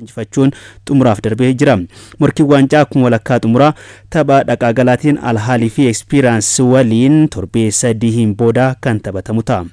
injifachuun xumuraaf darbee jira. Morkii waancaa akkuma walakkaa xumuraa tapha dhaqaa galaatiin Al-Ahli fi Experience waliin torbee 3 booda kan taphatamu ta'a.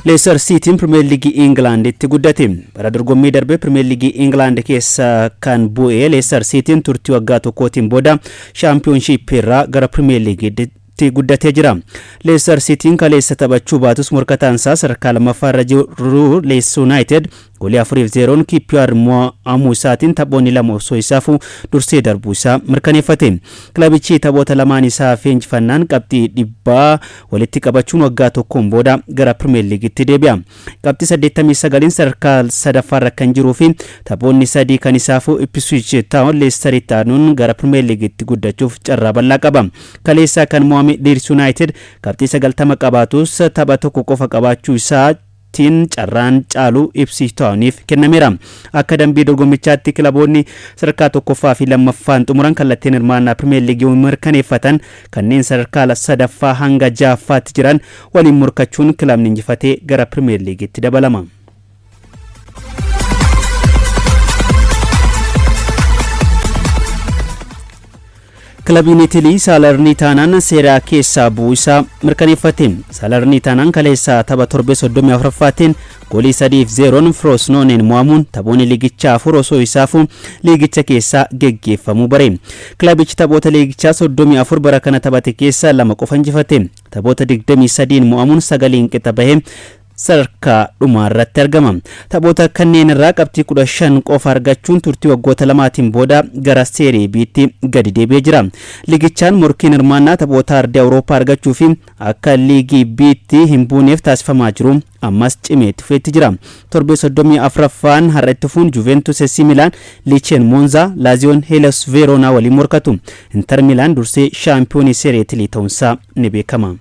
Leicester City Premier League England itti guddate. Bara dorgommii darbee Premier League England keessa kan bu'ee Leicester City turtii waggaa tokkootiin booda Championship irraa gara Premier League itti guddatee jira. Leicester City kaleessa taphachuu baatus morkataan isaa sadarkaa lammaffaa irra jiru Leeds United goolii 4-0 QPR mo'amuu isaatiin taphoonni lama osoo isaafu dursee darbuu isaa mirkaneeffate. Kilabichi taphoota lamaan isaa injifannaan qabxii 100 walitti qabachuun waggaa tokkoon booda gara Premier League itti deebi'a. Qabxii 89 sadarkaa sadaffaa irra kan jiruu fi taphoonni 3 kan isaafu Ipswich Town Leicester taanuun gara Premier League itti guddachuuf carraa bal'aa qaba. Kaleessa kan mo'ame Leeds United qabxii 90 qabaatus tapha tokko qofa qabaachuu isaa tin carraan caalu Ipswich Towniif kennameera. Akka dambii dorgommichaatti kilaboonni sadarkaa tokkoffaa fi lammaffaan xumuran kallattiin hirmaannaa Premier League mirkaneeffatan kanneen sadarkaa sadaffaa hanga ja'affaatti jiran waliin morkachuun kilabni injifatee gara Premier League itti dabalama. Kilabiin Italy Salernitaanaan seeraa keessaa bu'uu isaa mirkaneeffate. Salernitaanaan kaleessa tapha torbee 34ffaatiin goolii 3-0 Frosinoneen mo'amuun taphoonni liigichaa 4 osoo isaafu liigicha keessaa geggeeffamuu bare. Kilabichi taphoota liigichaa 34 bara kana taphate keessaa 2 qofa injifate. Taphoota 23 mo'amuun 9 qixa bahee sadarkaa dhumaarratti argama. Taphoota kanneen irraa qabxii 15 qofa argachuun turtii waggoota lamaatiin booda gara Serie B'tti gadi deebi'ee jira. Liigichaan morkiin hirmaannaa taphoota ardii Awurooppaa argachuu fi akka liigii B'tti hin buuneef taasifamaa jiru ammas cimeetti fufeetti jira. Torbee 34ffaan har'atti fuun Juventus AC Milan, Lecce Monza, Lazio Hellas Verona waliin morkatu. Inter Milan dursee shaampiyoonii Serie A ta'uunsaa ni beekama.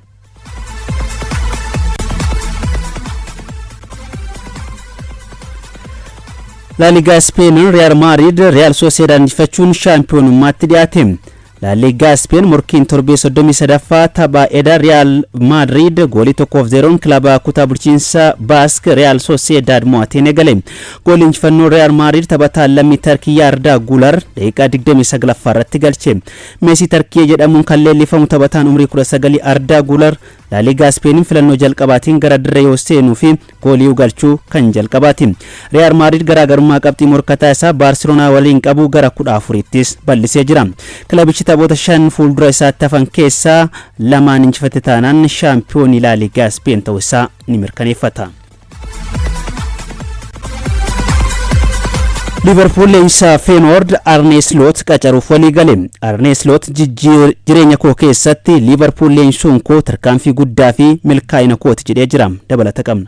La Liga Spain Real Madrid Real Sociedad injifachuun shaampiyoonummaatti dhiyaate. La Liga Spain morkiin torbee 33ffaa tapha edda Real Madrid goolii 1-0 kilaba kutaa bulchiinsa Basque Real Sociedad mo'ateen eegale. Goolii injifannoo Real Madrid taphataa lammii Tarkii Arda Güler daqiiqaa 29 irratti galche. Messi Tarkii jedhamuun kan leellifamu taphataan umrii 19 Arda Güler La Liga Spain filannoo jalqabaatiin gara dirree yoo seenuu fi goolii galchuu kan jalqabaati. Real Madrid garaagarummaa qabxii morkataa isaa Barcelona waliin qabu gara 14ttis bal'isee jira. Kilabichi taphoota 5 fuuldura isaatti hafan keessaa 2 injifate taanaan shaampiyoonii La Liga Spain ta'uu isaa ni mirkaneeffata. Liverpool leenjisaa Feyenoord Arne Slot qacaruuf walii gale. Arne Slot jireenya koo keessatti Liverpool leenjisuun koo tarkaanfii guddaa fi milkaa'ina kooti jedhee jira. Dabalata qabna.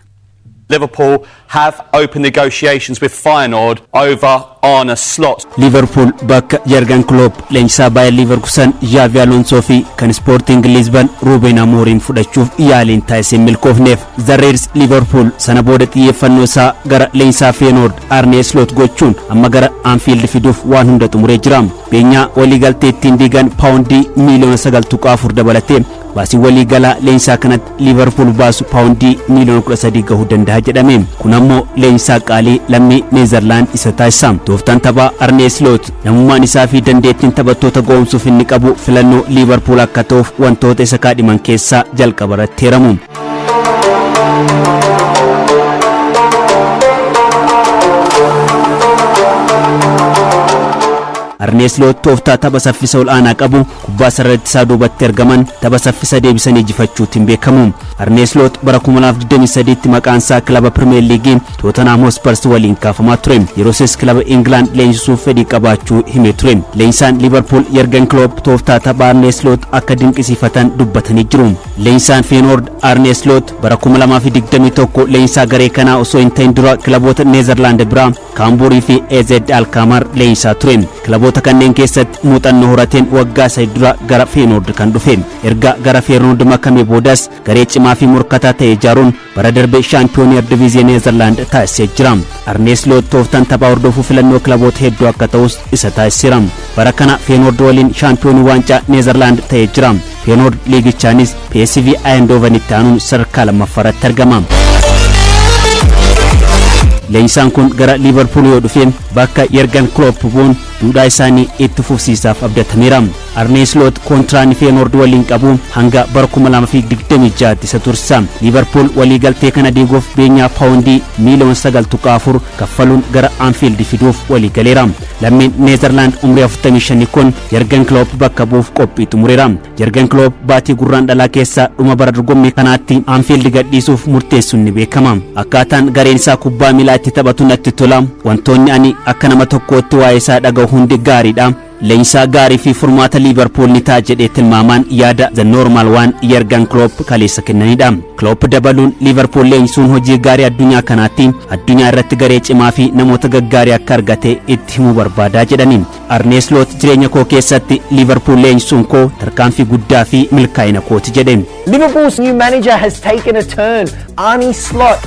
Liverpool have open negotiations with Feyenoord over Arne Slot. Liverpool bakka Jurgen Klopp leenjisaa Bayer Leverkusen Xavi Alonso fi kan Sporting Lisbon Ruben Amorim fudhachuuf yaaliin taasisee milkoofneef. The Reds Liverpool sana booda xiyyeeffannoo isaa gara leenjisaa Feyenoord Arne Slot gochuun amma gara Anfield fiduuf waan hunda xumuree jira. Beenyaa waliigaltee ittiin diigan paawundii miliyoona 9.4 dabalatee baasii waliigalaa leenjisaa kanatti Liverpool baasu paawundii miliyoona 13 gahuu danda'a jedhame. Kun ammoo leenjisaa qaalii lammii Neezerlaand isa taasisa. Tooftaan taphaa Arne Slot namummaan isaa fi dandeettiin taphattoota goomsuuf inni qabu filannoo Liverpool akka ta'uuf wantoota isa kaadhiman keessaa jalqaba irratti heeramu. Arne Slot tooftaa tapha saffisa ol'aanaa qabu kubbaa sararratti isaa duubatti argaman tapha saffisa deebisanii injifachuutiin beekamu. Arne Slot bara 2023tti maqaan isaa kilaba Premier League Tottenham Hotspur waliin kaafamaa ture. Yeroosis kilaba England leenjisuuf fedhii qabaachuu himee ture. Leenjisaan Liverpool Jurgen Klopp tooftaa tapha Arne Slot akka dinqisiifatan dubbatanii jiru. Leenjisaan Feyenoord Arne Slot bara 2021 leenjisaa garee kanaa osoo hin ta'in dura kilaboota Neezerlaand biraa Kaamburii fi AZ Alkmaar leenjisaa ture. Kilaboota taphoota kanneen keessatti muuxannoo horateen waggaa isa dura gara Feyenoord kan dhufe. Erga gara Feyenoord makamee boodas garee cimaa fi morkataa ta'e ijaaruun bara darbe shaampiyoonii diviizii Neezerlaand taasisee jira. Arne Sloot tooftan taphaa hordofuu filannoo kilaboota hedduu akka ta'us isa taasiseera. Bara kana Feyenoord waliin shaampiyoonii waancaa Neezerlaand ta'ee jira. Feyenoord liigichaanis PSV Eindhoven itti aanuun sadarkaa lammaffaarratti argama. Leenjisaan kun gara Liverpool yoo dhufe bakka Jurgen Klopp bu'uun duudhaa isaanii itti fufsiisuuf abdatameera. Arne Sloot kontiraan Feyenoord waliin qabu hanga bara 2026 isa tursa. Liverpool waliigaltee kana diiguuf beenyaa paawundii miiliyoona 9.4 kaffaluun gara Anfield fiduuf waliigaleera. Lammiin Neezerlaand umrii 45 kun Jurgen Klopp bakka bu'uuf qophii xumureera. Jurgen Klopp baatii gurraandhalaa keessa dhuma bara dorgommii kanaatti Anfield gadhiisuuf murteessuun ni beekama. Akkaataan gareen isaa kubbaa miilaa itti taphatu natti tola. Wantoonni ani akka nama tokkootti waa'ee isaa dhaga'u hundi gaariidha. Leenjisaa gaarii fi furmaata Liverpool ni ta'a jedhee tilmaamaan yaada the normal waan Jurgen Klopp kaleessa kennanidha. Klopp dabaluun Liverpool leenjisuun hojii gaarii addunyaa kanaatti addunyaa irratti garee cimaa fi namoota gaggaarii akka argate itti himuu barbaada jedhani. Arne Sloot jireenya koo keessatti Liverpool leenjisuun koo tarkaanfii guddaa fi milkaa'ina kooti jedhe. Liverpool's new manager has taken a turn. Arne Slot.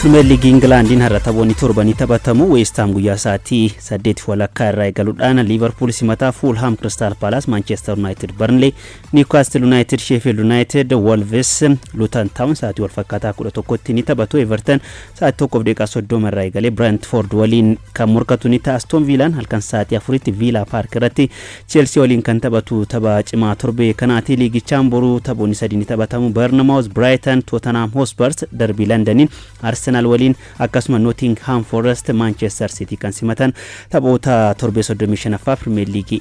Premier League Englandin har'a taphoonni torbanii taphatamu. West Ham guyyaa sa'aatii 8 walakkaa irraa eegaluudhaan Liverpool simataa Fulham, Crystal Palace, Manchester United, Burnley, Newcastle United, Sheffield United, Wolves, Luton Town sa'aatii wal fakkaataa 11tti ni taphatu. Everton sa'aatii 1:30 irraa eegalee Brentford waliin kan morkatu ni ta'a. Aston Villa halkan sa'aatii 4tti Villa Park irratti Chelsea waliin kan taphatu tapha cimaa torbee kanaati. Liigichaan boruu taphoonni sadii ni taphatamu. Bournemouth, Brighton, Tottenham Hotspur, Derby Londonin, Arsenal waliin akkasuma Nottingham Forest, Manchester City kan simatan taphoota torbee 35ffaa Premier League